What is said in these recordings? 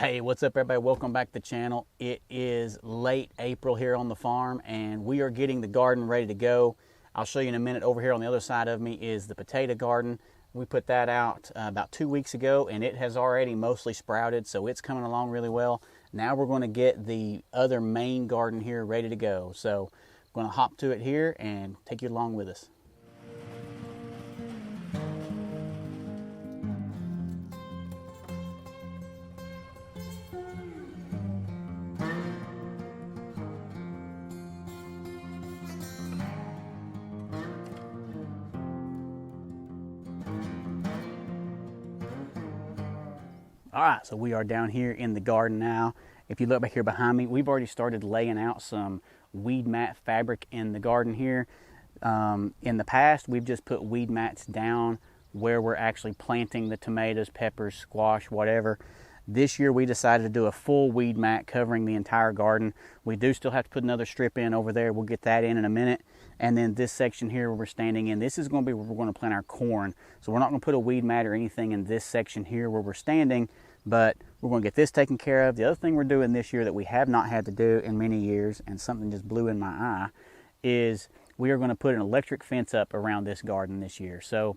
Hey, what's up everybody? Welcome back to the channel. It is late April here on the farm and we are getting the garden ready to go. I'll show you in a minute. Over here on the other side of me is the potato garden. We put that out about 2 weeks ago and it has already mostly sprouted, so it's coming along really well. Now we're going to get the other main garden here ready to go. So I'm going to hop to it here and take you along with us. All right, so we are down here in the garden now. If you look back here behind me, we've already started laying out some weed mat fabric in the garden here. In the past, we've just put weed mats down where we're actually planting the tomatoes, peppers, squash, whatever. This year we decided to do a full weed mat covering the entire garden. We do still have to put another strip in over there. We'll get that in a minute. And then this section here where we're standing in, this is going to be where we're going to plant our corn. So we're not going to put a weed mat or anything in this section here where we're standing, but we're going to get this taken care of. The other thing we're doing this year that we have not had to do in many years, and something just blew in my eye, is we are going to put an electric fence up around this garden this year. So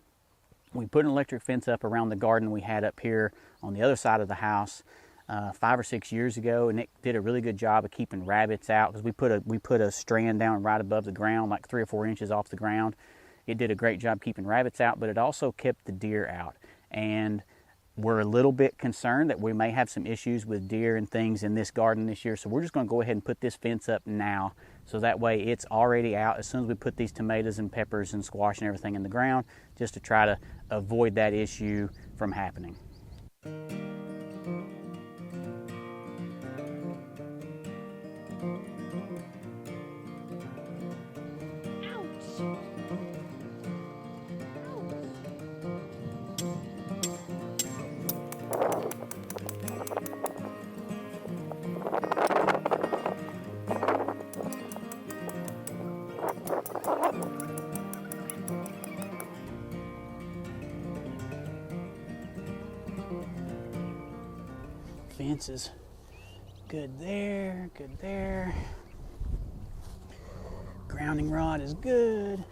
we put an electric fence up around the garden we had up here on the other side of the house 5 or 6 years ago, and it did a really good job of keeping rabbits out because we put a strand down right above the ground, like 3 or 4 inches off the ground. It did a great job keeping rabbits out, but it also kept the deer out. And we're a little bit concerned that we may have some issues with deer and things in this garden this year, so we're just going to go ahead and put this fence up now, so that way it's already out as soon as we put these tomatoes and peppers and squash and everything in the ground, just to try to avoid that issue from happening. Fence is good there, good there. Grounding rod is good.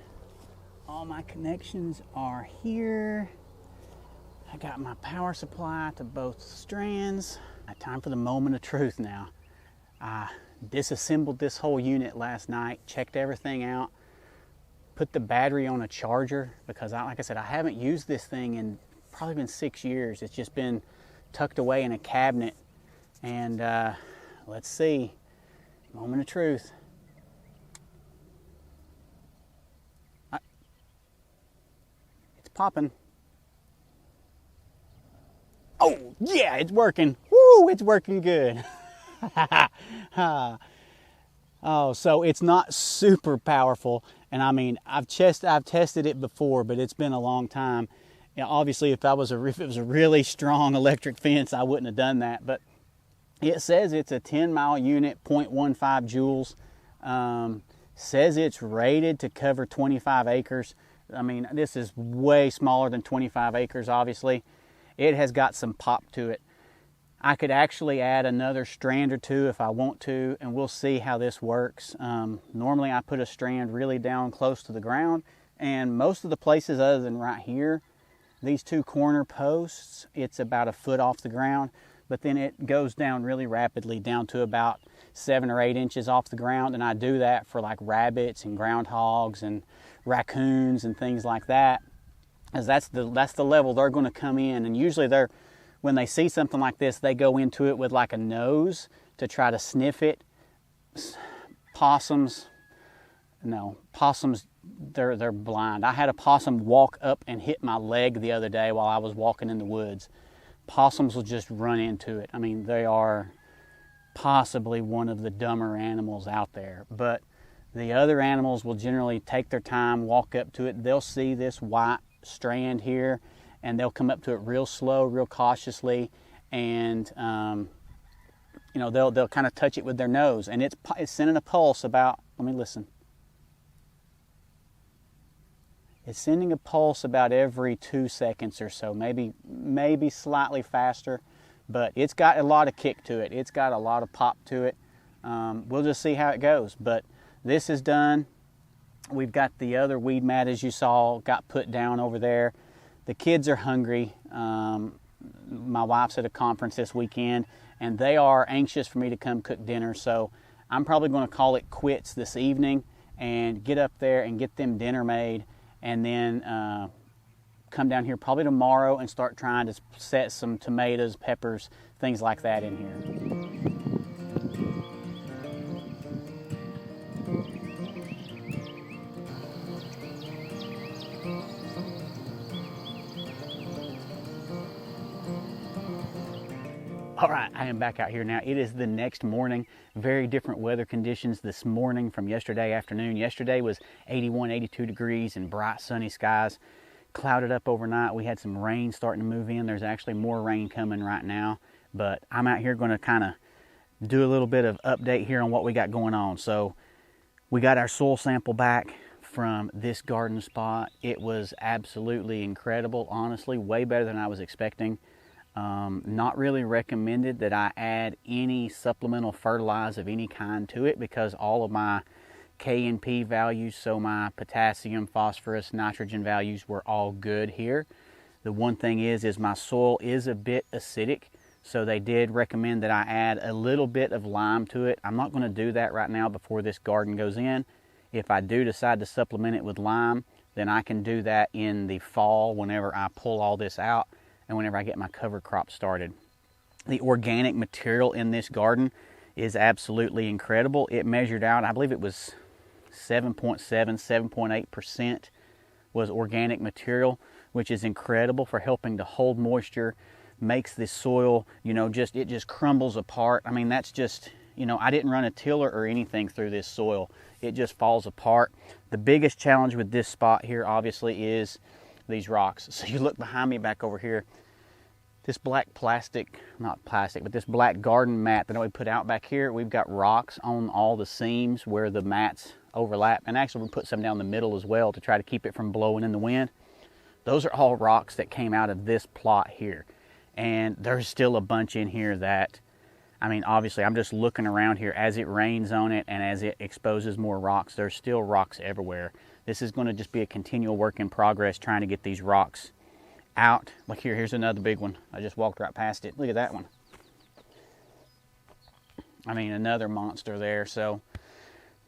All my connections are here. I got my power supply to both strands. Time for the moment of truth now. I disassembled this whole unit last night, checked everything out, put the battery on a charger because, like I said, I haven't used this thing in probably been 6 years. It's just been tucked away in a cabinet. And let's see, moment of truth. It's popping. Oh yeah, it's working. Woo, it's working good. Oh, so it's not super powerful, and I mean I've tested it before, but it's been a long time. You know, obviously, if it was a really strong electric fence, I wouldn't have done that. But it says it's a 10-mile unit, 0.15 joules. Says it's rated to cover 25 acres. I mean, this is way smaller than 25 acres, obviously. It has got some pop to it. I could actually add another strand or two if I want to, and we'll see how this works. Normally, I put a strand really down close to the ground, and most of the places other than right here, these 2 corner posts, it's about a foot off the ground, but then it goes down really rapidly down to about 7 or 8 inches off the ground. And I do that for like rabbits and groundhogs and raccoons and things like that, as that's the level they're going to come in. And usually when they see something like this, they go into it with like a nose to try to sniff it. Possums, they're blind. I had a possum walk up and hit my leg the other day while I was walking in the woods. Possums will just run into it. I mean, they are possibly one of the dumber animals out there. But the other animals will generally take their time, walk up to it. They'll see this white strand here, and they'll come up to it real slow, real cautiously, and they'll kind of touch it with their nose, and it's sending a pulse about. Let me listen. It's sending a pulse about every 2 seconds or so, maybe slightly faster, but it's got a lot of kick to it. It's got a lot of pop to it. We'll just see how it goes. But this is done. We've got the other weed mat, as you saw, got put down over there. The kids are hungry. My wife's at a conference this weekend, and they are anxious for me to come cook dinner. So I'm probably going to call it quits this evening and get up there and get them dinner made, and then come down here probably tomorrow and start trying to set some tomatoes, peppers, things like that in here. All right, I am back out here now. It is the next morning. Very different weather conditions this morning from yesterday afternoon. Yesterday was 81, 82 degrees and bright sunny skies. Clouded up overnight. We had some rain starting to move in. There's actually more rain coming right now. But I'm out here going to kind of do a little bit of update here on what we got going on. So we got our soil sample back from this garden spot. It was absolutely incredible, honestly, way better than I was expecting. Not really recommended that I add any supplemental fertilizer of any kind to it, because all of my K and P values, so my potassium, phosphorus, nitrogen values were all good here. The one thing is my soil is a bit acidic, so they did recommend that I add a little bit of lime to it. I'm not going to do that right now before this garden goes in. If I do decide to supplement it with lime, then I can do that in the fall whenever I pull all this out and whenever I get my cover crop started. The organic material in this garden is absolutely incredible. It measured out, I believe it was 7.7, 7.8% was organic material, which is incredible for helping to hold moisture, makes the soil, it just crumbles apart. I mean, that's just, I didn't run a tiller or anything through this soil. It just falls apart. The biggest challenge with this spot here, obviously, is these rocks. So you look behind me back over here, this black plastic, not plastic, but this black garden mat that we put out back here, we've got rocks on all the seams where the mats overlap. And actually we put some down the middle as well to try to keep it from blowing in the wind. Those are all rocks that came out of this plot here. And there's still a bunch in here that, obviously I'm just looking around here as it rains on it and as it exposes more rocks, there's still rocks everywhere. This is going to just be a continual work in progress trying to get these rocks out. Look here, here's another big one. I just walked right past it. Look at that one. Another monster there. So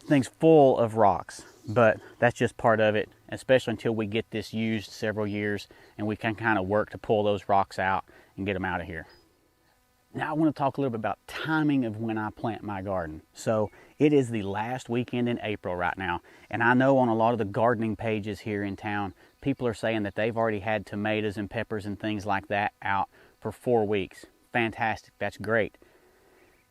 thing's full of rocks, but that's just part of it, especially until we get this used several years and we can kind of work to pull those rocks out and get them out of here. Now I want to talk a little bit about timing of when I plant my garden. So it is the last weekend in April right now, and I know on a lot of the gardening pages here in town, people are saying that they've already had tomatoes and peppers and things like that out for 4 weeks. Fantastic, that's great.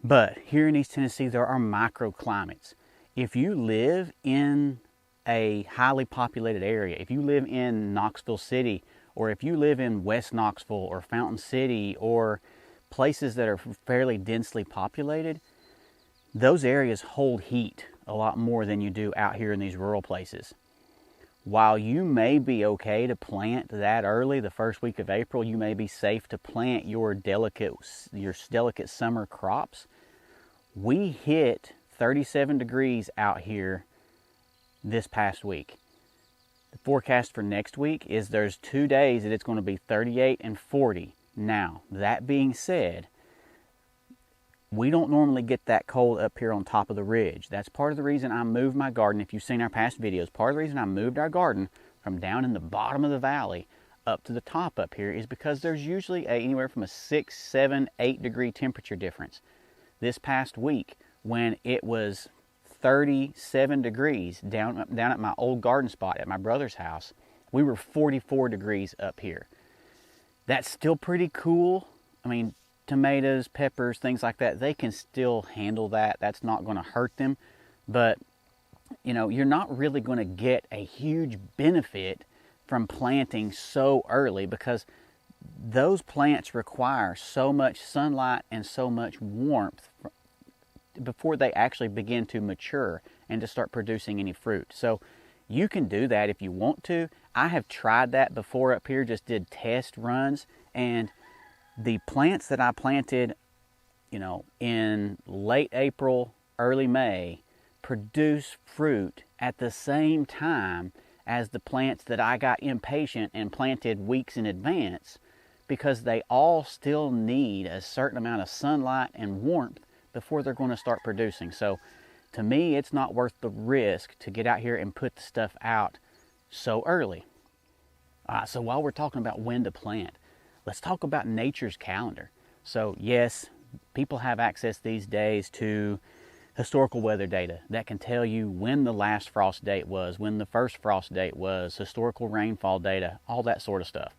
But here in East Tennessee, there are microclimates. If you live in a highly populated area, if you live in Knoxville City, or if you live in West Knoxville or Fountain City or places that are fairly densely populated, those areas hold heat a lot more than you do out here in these rural places. While you may be okay to plant that early, the first week of April, you may be safe to plant your delicate summer crops. We hit 37 degrees out here this past week. The forecast for next week is there's 2 days that it's going to be 38 and 40. Now, that being said, we don't normally get that cold up here on top of the ridge. That's part of the reason I moved my garden. If you've seen our past videos, part of the reason I moved our garden from down in the bottom of the valley up to the top up here is because there's usually anywhere from a 6, 7, 8 degree temperature difference. This past week, when it was 37 degrees down at my old garden spot at my brother's house, we were 44 degrees up here. That's still pretty cool. Tomatoes, peppers, things like that, they can still handle that. That's not going to hurt them. But, you're not really going to get a huge benefit from planting so early, because those plants require so much sunlight and so much warmth before they actually begin to mature and to start producing any fruit. So you can do that if you want to. I have tried that before up here, just did test runs, and The plants that I planted, in late April, early May, produce fruit at the same time as the plants that I got impatient and planted weeks in advance, because they all still need a certain amount of sunlight and warmth before they're going to start producing. So to me, it's not worth the risk to get out here and put the stuff out so early. So while we're talking about when to plant, let's talk about nature's calendar. So yes, people have access these days to historical weather data that can tell you when the last frost date was, when the first frost date was, historical rainfall data, all that sort of stuff.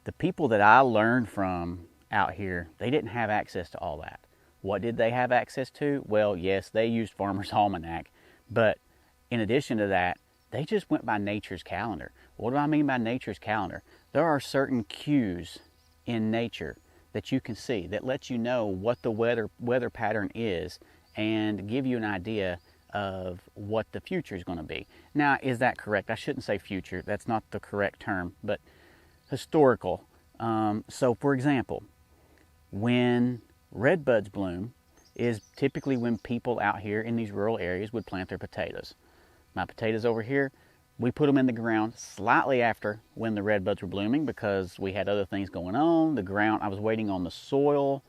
The people that I learned from out here, they didn't have access to all that. What did they have access to? Well, yes, they used Farmer's Almanac, but in addition to that, they just went by nature's calendar. What do I mean by nature's calendar? There are certain cues in nature that you can see that let you know what the weather pattern is and give you an idea of what the future is going to be. Now, is that correct? I shouldn't say future. That's not the correct term, but historical. So, for example, when red buds bloom is typically when people out here in these rural areas would plant their potatoes. My potatoes over here, we put them in the ground slightly after when the red buds were blooming because we had other things going on. The ground, I was waiting on the soil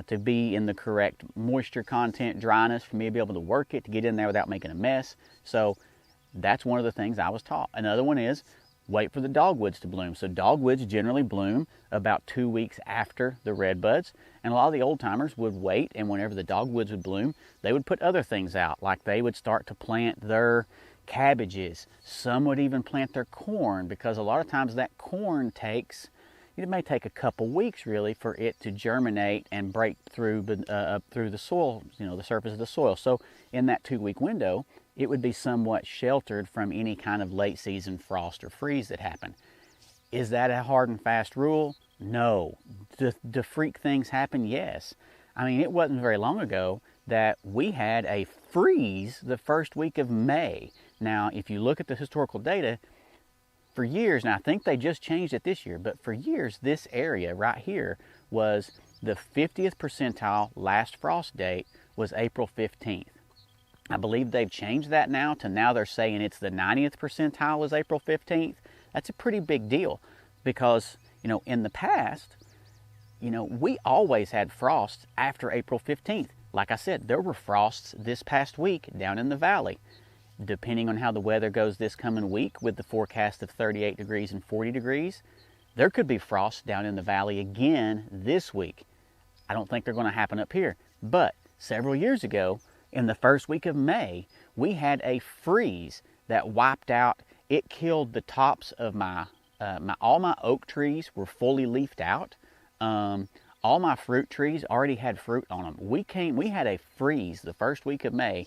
to be in the correct moisture content, dryness, for me to be able to work it, to get in there without making a mess. So that's one of the things I was taught. Another one is wait for the dogwoods to bloom. So dogwoods generally bloom about 2 weeks after the red buds. And a lot of the old timers would wait, and whenever the dogwoods would bloom, they would put other things out. Like they would start to plant their cabbages. Some would even plant their corn, because a lot of times that corn it may take a couple weeks really for it to germinate and break through the soil, the surface of the soil. So in that 2-week window, it would be somewhat sheltered from any kind of late season frost or freeze that happened. Is that a hard and fast rule? No. Do freak things happen? Yes. I mean, it wasn't very long ago that we had a freeze the first week of May. Now, if you look at the historical data, for years, and I think they just changed it this year, but for years, this area right here was the 50th percentile last frost date was April 15th. I believe they've changed that now they're saying it's the 90th percentile is April 15th. That's a pretty big deal because, in the past, we always had frosts after April 15th. Like I said, there were frosts this past week down in the valley. Depending on how the weather goes this coming week with the forecast of 38 degrees and 40 degrees, there could be frost down in the valley again this week. I don't think they're going to happen up here. But several years ago, in the first week of May, we had a freeze that wiped out. It killed the tops of all my oak trees were fully leafed out. All my fruit trees already had fruit on them. We had a freeze the first week of May,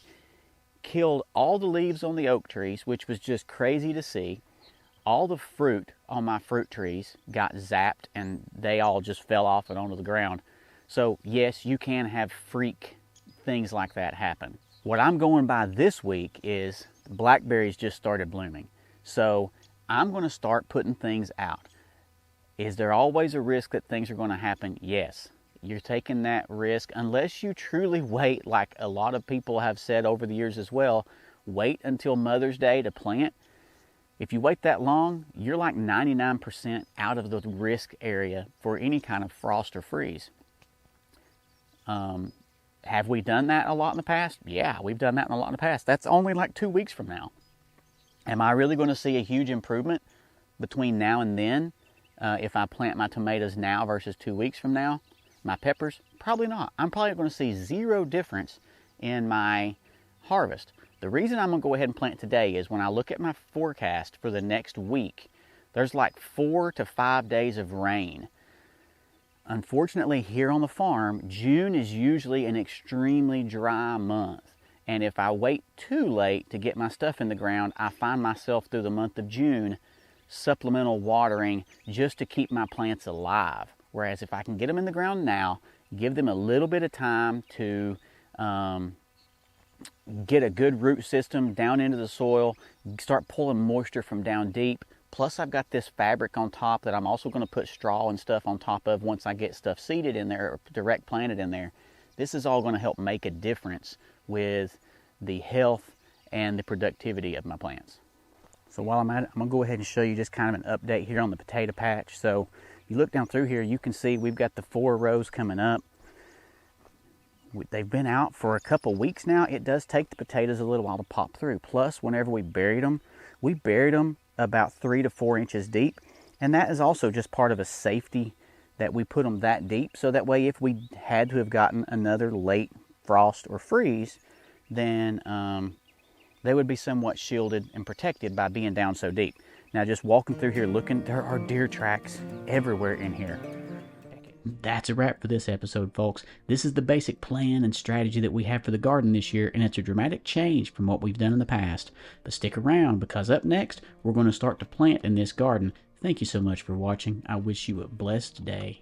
killed all the leaves on the oak trees, which was just crazy to see. All the fruit on my fruit trees got zapped and they all just fell off and onto the ground. So yes, you can have freak things like that happen. What I'm going by this week is blackberries just started blooming. So I'm going to start putting things out. Is there always a risk that things are going to happen? Yes. You're taking that risk unless you truly wait, like a lot of people have said over the years as well, wait until Mother's Day to plant. If you wait that long, you're like 99% out of the risk area for any kind of frost or freeze. Have we done that a lot in the past? Yeah, we've done that a lot in the past. That's only like 2 weeks from now. Am I really going to see a huge improvement between now and then if I plant my tomatoes now versus 2 weeks from now? My peppers? Probably not. I'm probably going to see zero difference in my harvest. The reason I'm going to go ahead and plant today is when I look at my forecast for the next week, there's like 4 to 5 days of rain. Unfortunately, here on the farm, June is usually an extremely dry month. And if I wait too late to get my stuff in the ground, I find myself through the month of June supplemental watering just to keep my plants alive. Whereas if I can get them in the ground now, give them a little bit of time to get a good root system down into the soil, start pulling moisture from down deep, Plus I've got this fabric on top that I'm also going to put straw and stuff on top of once I get stuff seeded in there or direct planted in there. This is all going to help make a difference with the health and the productivity of my plants. So while I'm at it, I'm going to go ahead and show you just kind of an update here on the potato patch. So you look down through here, you can see we've got the 4 rows coming up. They've been out for a couple weeks now. It does take the potatoes a little while to pop through. Plus, whenever we buried them about 3 to 4 inches deep. And that is also just part of a safety that we put them that deep. So that way, if we had to have gotten another late frost or freeze, then they would be somewhat shielded and protected by being down so deep. Now, just walking through here, looking, there are deer tracks everywhere in here. That's a wrap for this episode, folks. This is the basic plan and strategy that we have for the garden this year, and it's a dramatic change from what we've done in the past. But stick around, because up next, we're going to start to plant in this garden. Thank you so much for watching. I wish you a blessed day.